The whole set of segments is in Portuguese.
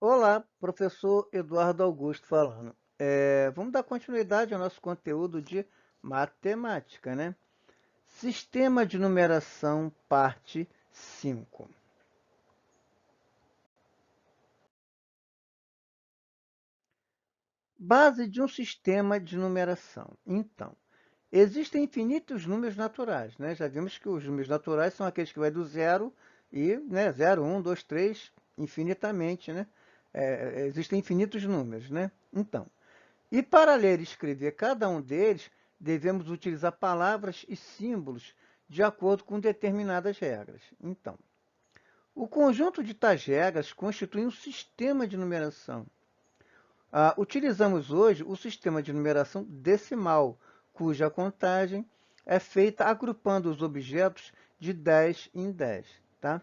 Olá, professor Eduardo Augusto falando. Vamos dar continuidade ao nosso conteúdo de matemática, né? Sistema de numeração, parte 5. Base de um sistema de numeração. Então, existem infinitos números naturais, né? Já vimos que os números naturais são aqueles que vai do zero e, né, 0, 1, 2, 3, infinitamente, né? Existem infinitos números, né? Então, e para ler e escrever cada um deles, devemos utilizar palavras e símbolos de acordo com determinadas regras. Então, o conjunto de tais regras constitui um sistema de numeração. Utilizamos hoje o sistema de numeração decimal, cuja contagem é feita agrupando os objetos de 10 em 10. Tá?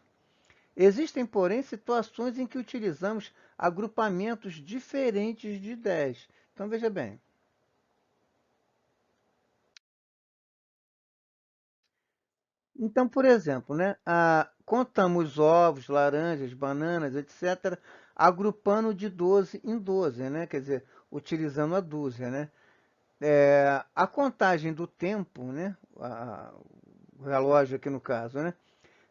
Existem, porém, situações em que utilizamos agrupamentos diferentes de 10. Então, veja bem. Então, por exemplo, né, contamos ovos, laranjas, bananas, etc., agrupando de 12 em 12, né? Quer dizer, utilizando a dúzia, né? A contagem do tempo, né? O relógio aqui no caso, né?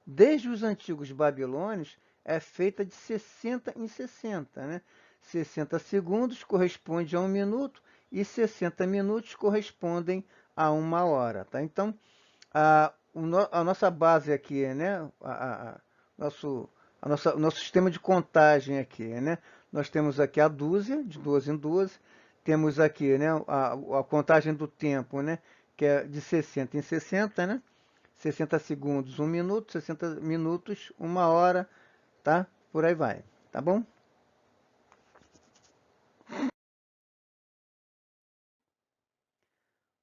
Desde os antigos babilônios, é feita de 60 em 60, né? 60 segundos corresponde a 1 minuto e 60 minutos correspondem a 1 hora, tá? Então, a nossa base aqui, né? O nosso sistema de contagem aqui, né? Nós temos aqui a dúzia, de 12 em 12. Temos aqui, né? A contagem do tempo, né? Que é de 60 em 60, né? 60 segundos, 1 minuto, 60 minutos, 1 hora, tá? Por aí vai, tá bom?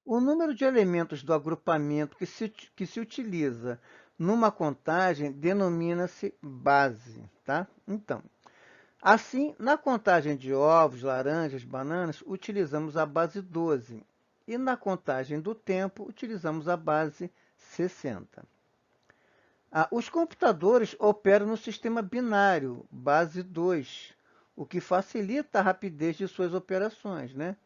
O número de elementos do agrupamento que se utiliza numa contagem denomina-se base, tá? Então, assim, na contagem de ovos, laranjas, bananas, utilizamos a base 12. E na contagem do tempo, utilizamos a base 60. Os computadores operam no sistema binário, base 2, o que facilita a rapidez de suas operações, né?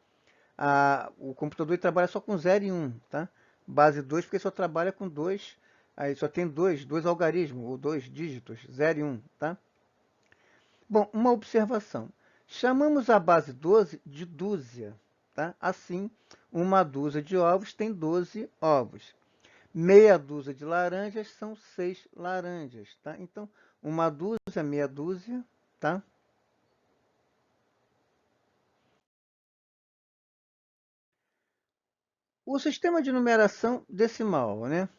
O computador trabalha só com 0 e 1, tá? Base 2 porque só trabalha com dois, aí só tem dois algarismos, ou dois dígitos, 0 e 1, tá? Bom, uma observação. Chamamos a base 12 de dúzia, tá? Assim, uma dúzia de ovos tem 12 ovos. Meia dúzia de laranjas são 6 laranjas, tá? Então, uma dúzia, meia dúzia, tá? O sistema de numeração decimal, né?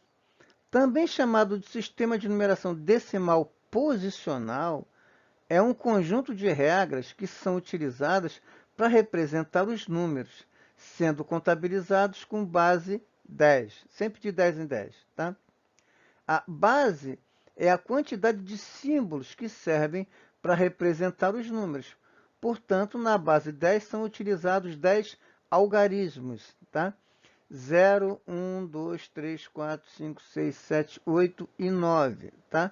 Também chamado de sistema de numeração decimal posicional, é um conjunto de regras que são utilizadas para representar os números, sendo contabilizados com base 10, sempre de 10 em 10, tá? A base é a quantidade de símbolos que servem para representar os números. Portanto, na base 10 são utilizados 10 algarismos, tá? 0, 1, 2, 3, 4, 5, 6, 7, 8 e 9, tá?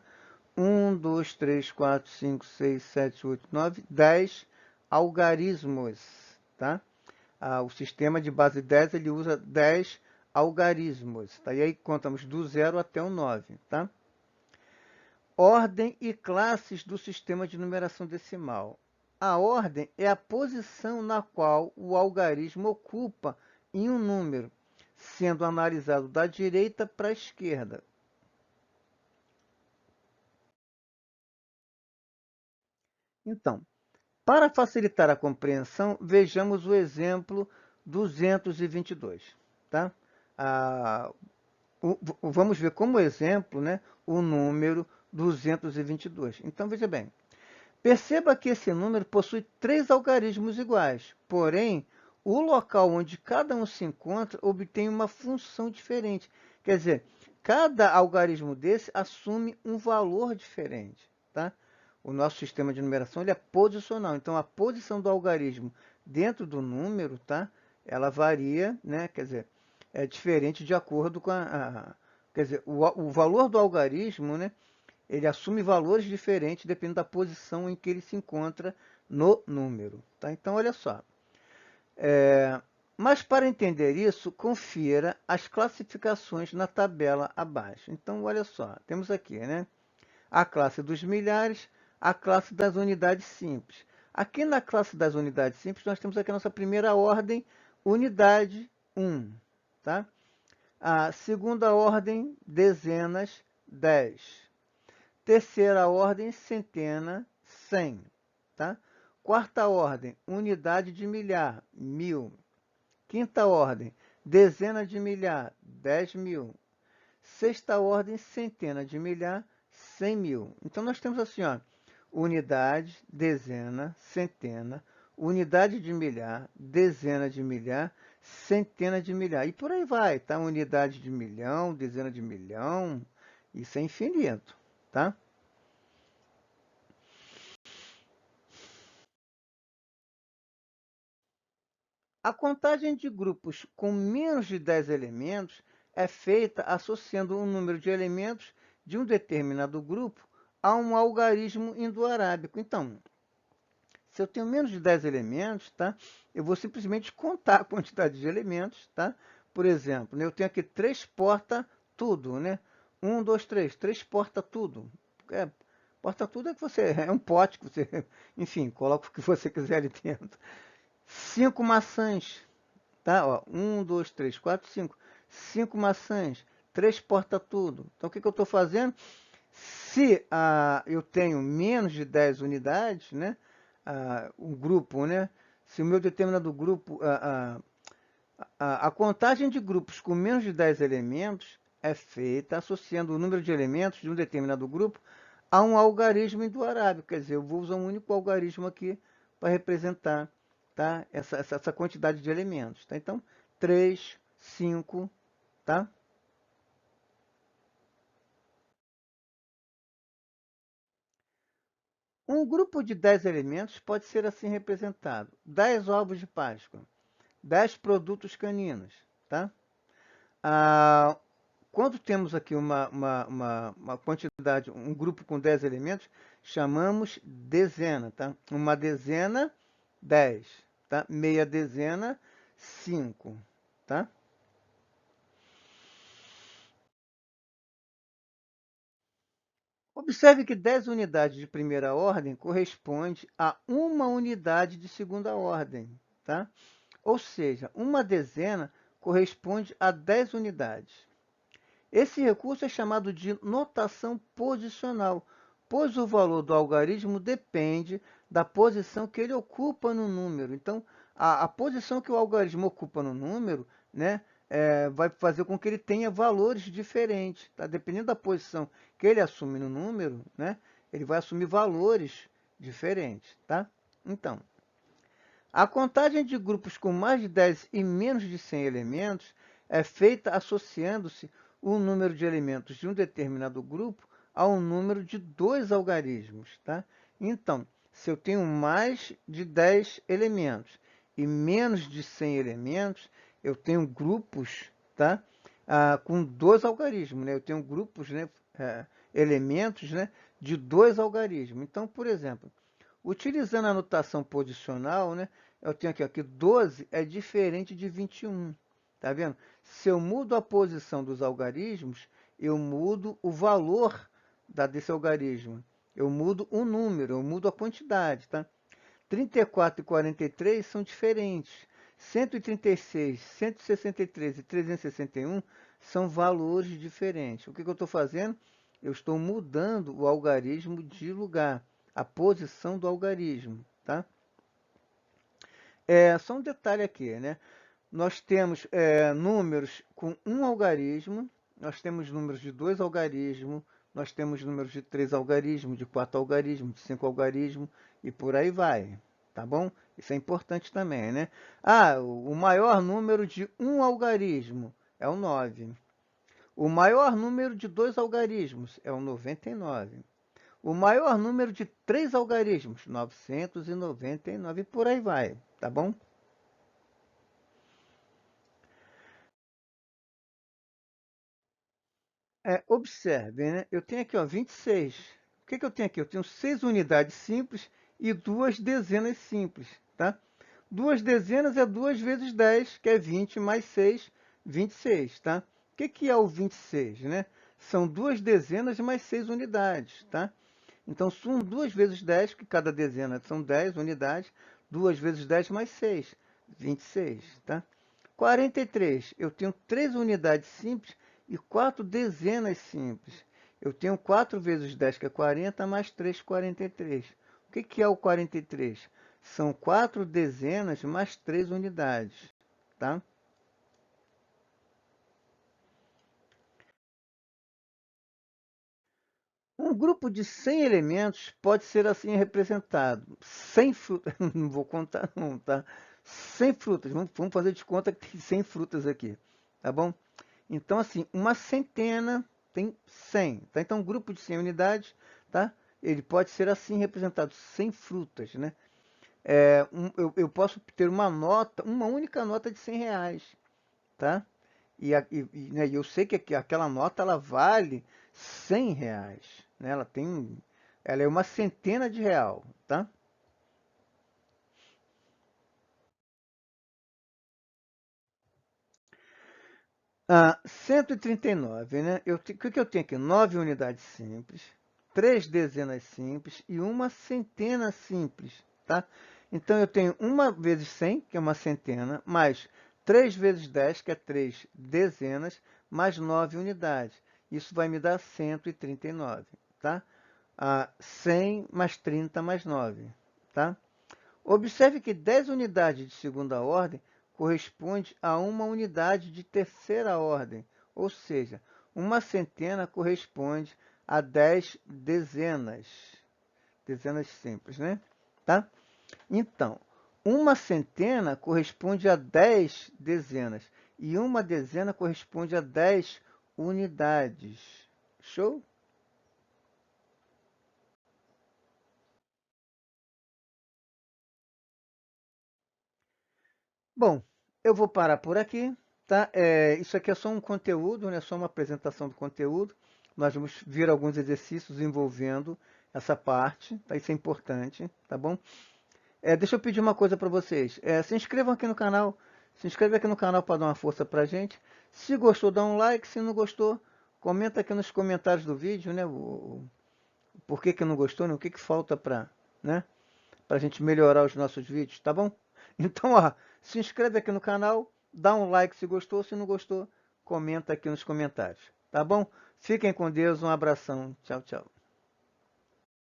1, 2, 3, 4, 5, 6, 7, 8, 9, 10 algarismos, tá? O sistema de base 10 ele usa 10 algarismos, tá? E aí contamos do 0 até o 9, tá? Ordem e classes do sistema de numeração decimal. A ordem é a posição na qual o algarismo ocupa em um número, sendo analisado da direita para a esquerda. Então, para facilitar a compreensão, vejamos o exemplo 222. Tá? Ah, vamos ver como exemplo, né, o número 222. Então, veja bem. Perceba que esse número possui 3 algarismos iguais, porém, o local onde cada um se encontra obtém uma função diferente. Quer dizer, cada algarismo desse assume um valor diferente. Tá? O nosso sistema de numeração ele é posicional, então a posição do algarismo dentro do número, tá? Ela varia, né? Quer dizer, é diferente de acordo com quer dizer, o valor do algarismo, né? Ele assume valores diferentes dependendo da posição em que ele se encontra no número. Tá? Então, olha só. Mas para entender isso, confira as classificações na tabela abaixo. Então, olha só, temos aqui, né? A classe dos milhares, a classe das unidades simples. Aqui na classe das unidades simples, nós temos aqui a nossa primeira ordem, unidade 1, tá? A segunda ordem, dezenas, 10. Terceira ordem, centena, 100, tá? Quarta ordem, unidade de milhar, 1000. Quinta ordem, dezena de milhar, 10.000. Sexta ordem, centena de milhar, 100.000. Então, nós temos assim, ó, unidade, dezena, centena, unidade de milhar, dezena de milhar, centena de milhar. E por aí vai, tá? Unidade de milhão, dezena de milhão, isso é infinito, tá? A contagem de grupos com menos de 10 elementos é feita associando o número de elementos de um determinado grupo a um algarismo indo-arábico. Então, se eu tenho menos de 10 elementos, tá? Eu vou simplesmente contar a quantidade de elementos, tá? Por exemplo, né, eu tenho aqui 3 porta-tudo, né? 1, 2, 3, 3 porta-tudo. Porta-tudo é que você é um pote que você, enfim, coloca o que você quiser ali dentro. 5 maçãs, tá? Ó, 1, 2, 3, 4, 5. 5 maçãs, 3 porta-tudo. Então, o que, que eu estou fazendo? Se eu tenho menos de 10 unidades, né? Um grupo, né? Se o meu determinado grupo... a contagem de grupos com menos de 10 elementos é feita associando o número de elementos de um determinado grupo a um algarismo indo-arábico. Quer dizer, eu vou usar um único algarismo aqui para representar, tá? essa quantidade de elementos. Tá? Então, 3, 5, tá? Um grupo de 10 elementos pode ser assim representado: 10 ovos de Páscoa, 10 produtos caninos, tá? Ah, quando temos aqui uma quantidade, um grupo com 10 elementos, chamamos dezena, tá? Uma dezena, 10, tá? Meia dezena, 5, tá? Observe que 10 unidades de primeira ordem corresponde a uma unidade de segunda ordem, tá? Ou seja, uma dezena corresponde a 10 unidades. Esse recurso é chamado de notação posicional, pois o valor do algarismo depende da posição que ele ocupa no número. Então, a posição que o algarismo ocupa no número, né, vai fazer com que ele tenha valores diferentes. Tá? Dependendo da posição que ele assume no número, né, ele vai assumir valores diferentes. Tá? Então, a contagem de grupos com mais de 10 e menos de 100 elementos é feita associando-se o número de elementos de um determinado grupo ao número de dois algarismos. Tá? Então, se eu tenho mais de 10 elementos e menos de 100 elementos, eu tenho grupos, tá? Com dois algarismos. Né? Eu tenho grupos, né? Elementos, né? De dois algarismos. Então, por exemplo, utilizando a notação posicional, né, eu tenho aqui, ó, que 12 é diferente de 21. Tá vendo? Se eu mudo a posição dos algarismos, eu mudo o valor desse algarismo. Eu mudo o número, eu mudo a quantidade. Tá? 34 e 43 são diferentes. 136, 163 e 361 são valores diferentes. O que eu estou fazendo? Eu estou mudando o algarismo de lugar, a posição do algarismo. Tá? Só um detalhe aqui, né? Nós temos números com um algarismo, nós temos números de dois algarismos, nós temos números de 3 algarismos, de 4 algarismos, de 5 algarismos, e por aí vai, tá bom? Isso é importante também, né? O maior número de um algarismo é o 9. O maior número de dois algarismos é o 99. O maior número de 3 algarismos, 999, e por aí vai, tá bom? Observem, né? Eu tenho aqui, ó, 26. O que eu tenho aqui? Eu tenho 6 unidades simples e 2 dezenas simples, tá? 2 dezenas é 2 vezes 10, que é 20 mais 6, 26, tá? O que é o 26, né? São 2 dezenas mais 6 unidades, tá? Então, são 2 vezes 10, que cada dezena são 10 unidades, 2 vezes 10 mais 6, 26, tá? 43, eu tenho 3 unidades simples e 4 dezenas simples. Eu tenho 4 vezes 10, que é 40, mais 3, 43. O que é o 43? São 4 dezenas mais 3 unidades, tá? Um grupo de 100 elementos pode ser assim representado. 100 frutas, não vou contar não, tá? 100 frutas, vamos fazer de conta que tem 100 frutas aqui, tá bom? Então, assim, uma centena tem 100, tá? Então, um grupo de 100 unidades, tá? Ele pode ser assim representado, 100 frutas, né? Eu posso ter uma nota, uma única nota de 100 reais, tá? Né, eu sei que aquela nota ela vale 100 reais, né? Ela é uma centena de real, tá? 139, né? O que eu tenho aqui? 9 unidades simples, 3 dezenas simples e uma centena simples, tá? Então, eu tenho 1 vezes 100, que é uma centena, mais 3 vezes 10, que é 3 dezenas, mais 9 unidades. Isso vai me dar 139, tá? 100 mais 30 mais 9, tá? Observe que 10 unidades de segunda ordem corresponde a uma unidade de terceira ordem, ou seja, uma centena corresponde a 10 dezenas, dezenas simples, né? Tá? Então, uma centena corresponde a 10 dezenas e uma dezena corresponde a 10 unidades. Show? Bom, eu vou parar por aqui, tá? Isso aqui é só um conteúdo, né? Só uma apresentação do conteúdo. Nós vamos ver alguns exercícios envolvendo essa parte, tá? Isso é importante, tá bom? Deixa eu pedir uma coisa para vocês. Se inscrevam aqui no canal. Se inscreve aqui no canal para dar uma força pra gente. Se gostou, dá um like. Se não gostou, comenta aqui nos comentários do vídeo, né? Por que não gostou, né? O que falta para, né? Pra gente melhorar os nossos vídeos, tá bom? Então, ó, se inscreve aqui no canal, dá um like se gostou, se não gostou, comenta aqui nos comentários, tá bom? Fiquem com Deus, um abração, tchau, tchau.